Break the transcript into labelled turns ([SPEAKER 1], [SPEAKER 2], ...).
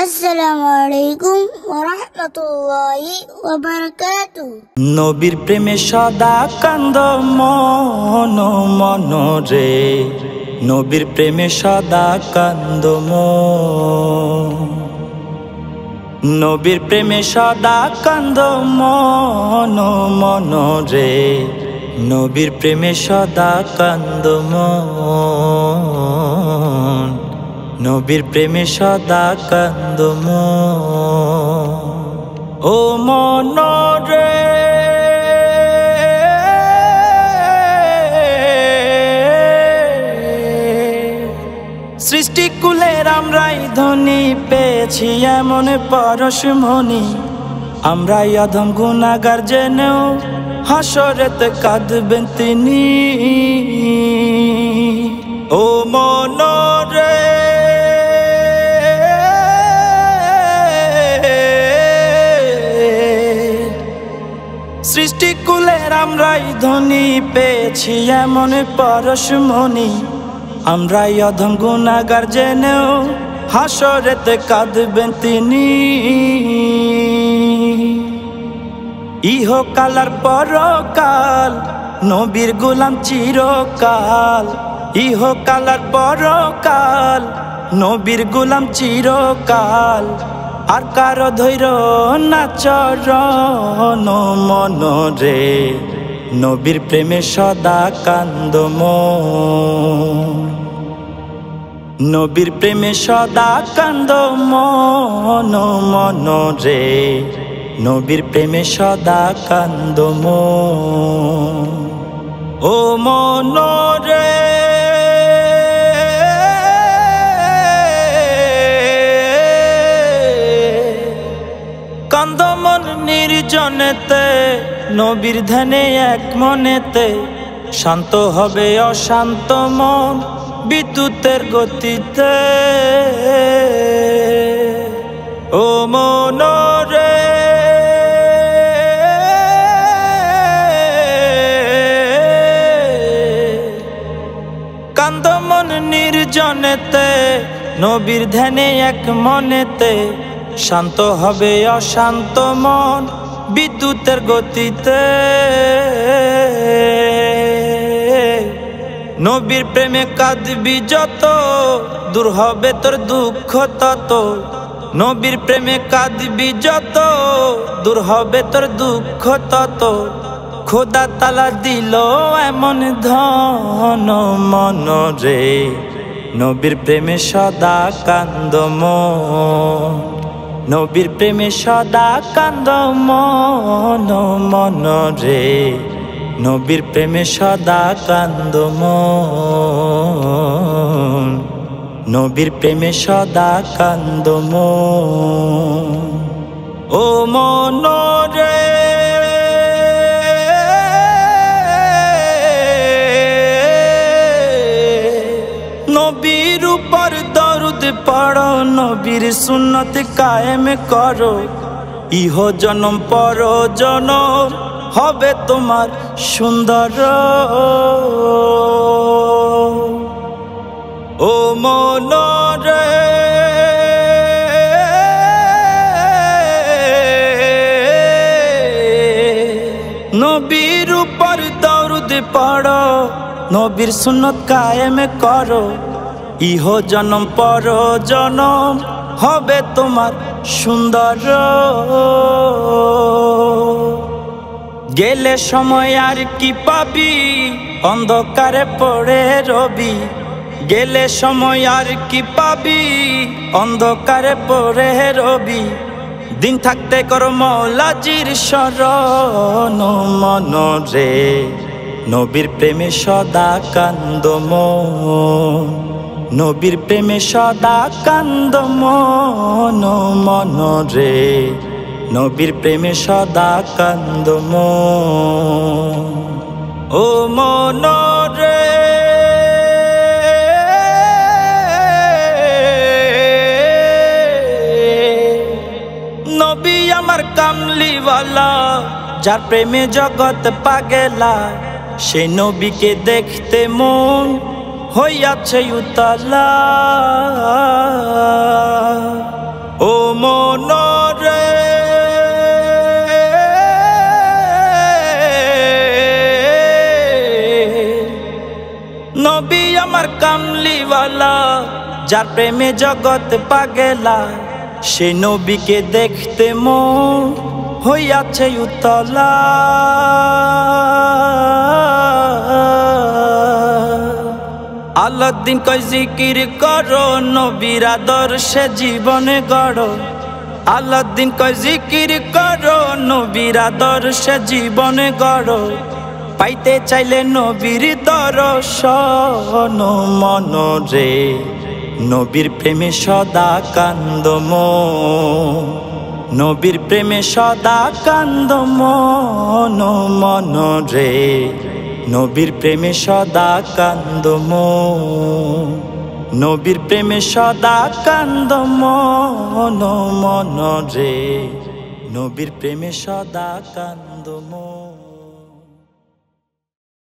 [SPEAKER 1] আসসালামু আলাইকুম ওয়া রাহমাতুল্লাহি ওয়া বারাকাতুহু।
[SPEAKER 2] নবীর প্রেমে সদা কান্দ মন মন রে, নবীর প্রেমে সদা কান্দ মন, নবীর প্রেমে সদা কান্দ মন মন রে, নবীর প্রেমে সদা কান্দ মন, নবীর প্রেমে সদা কান্দ মন। ও মন রে সৃষ্টিকুলের আমরাই ধনী পেয়েছি এমন পরশমণি, আমরাই অধম গুনাহগার জেনেও হাসরেতে কাঁদবেন তিনি। ও মন রে সৃষ্টিকুলের আমরাই ধনী পেয়েছি এমন পরশমণি, আমরাই অধম গুনাহগার জেনেও হাসরেতে কাঁদবেন তিনি। ইহকাল আর পরকাল নবীর গোলাম চিরকাল, ইহকাল আর পরকাল নবীর গোলাম চিরকাল, আর কারো ধৈর না চরণ মন রে, নবীর প্রেমে সদা কান্দ মন, নবীর প্রেমে সদা কান্দ মন মন রে, নবীর প্রেমে সদা কান্দ মন। ও মন রে কান্দ মন নির্জনেতে, নবীর ধ্যানে এক মনেতে, শান্ত হবে অশান্ত মন বিদ্যুতের গতিতে। ও মন রে কান্দ মন নির্জনেতে, নবীর ধ্যানে এক মনেতে, শান্ত হবে অশান্ত মন বিদ্যুতের গতিতে। নবীর প্রেমে কাঁদবি যত, দূর হবে তোর দুঃখ তত, নবীর প্রেমে কাঁদবি যত, দূর হবে তোর দুঃখ তত। খোদা তালা দিল এমন ধন মন রে, নবীর প্রেমে সদা কান্দ মন, নবীর প্রেমে সদা কান্দ মন মন রে, নবীর প্রেমে সদা কান্দ মন, নবীর প্রেমে সদা কান্দ মন। ও মন রে নবীর উপর দরুদ পড়ো, নবীর সুন্নত কায়েম করো, ইহ জনম পর জনম হবে তোমার সুন্দর। ও মন রে নবীর উপর দরুদ পড়ো, নবীর সুন্নত কায়েম করো, ইহ জনম পর জনম হবে তোমার সুন্দর। গেলে সময় আর কি পাবি, অন্ধকারে পড়ে রবি, গেলে সময় আর কি পাবি, অন্ধকারে পড়ে রবি। দিন থাকতে কর মৌলাজির শরণ মন রে, নবীর প্রেমে সদা কান্দ মন, নবীর প্রেমে সদা কান্দ মন মন রে, নবীর প্রেমে সদা কান্দ মন। ও মন রে নবী আমার কামলিওয়ালা, যার প্রেমে জগৎ পাগেলা, সেই নবীকে দেখতে মন হইয়াছে উতালা। ও কামলিওয়ালা যার প্রেমে জগৎ পাগেলা সে নবীকে দেখতে মন হইয়াছে উতলা। আলাউদ্দিন কয় জিকির করো নবীর আদর্শে জীবনে গড়ো। আলাউদ্দিন কয় জিকির করো নবীর আদর্শে জীবনে গড়ো। পাইতে চাইলে নবীর দর্শন মন রে নবীর প্রেমে সদা কান্দ মন। নবীর প্রেমে সদা কান্দ মন মন রে নবীর প্রেমে সদা কান্দ মন। নবীর প্রেমে সদা কান্দ মন মন রে নবীর প্রেমে সদা কান্দ মন।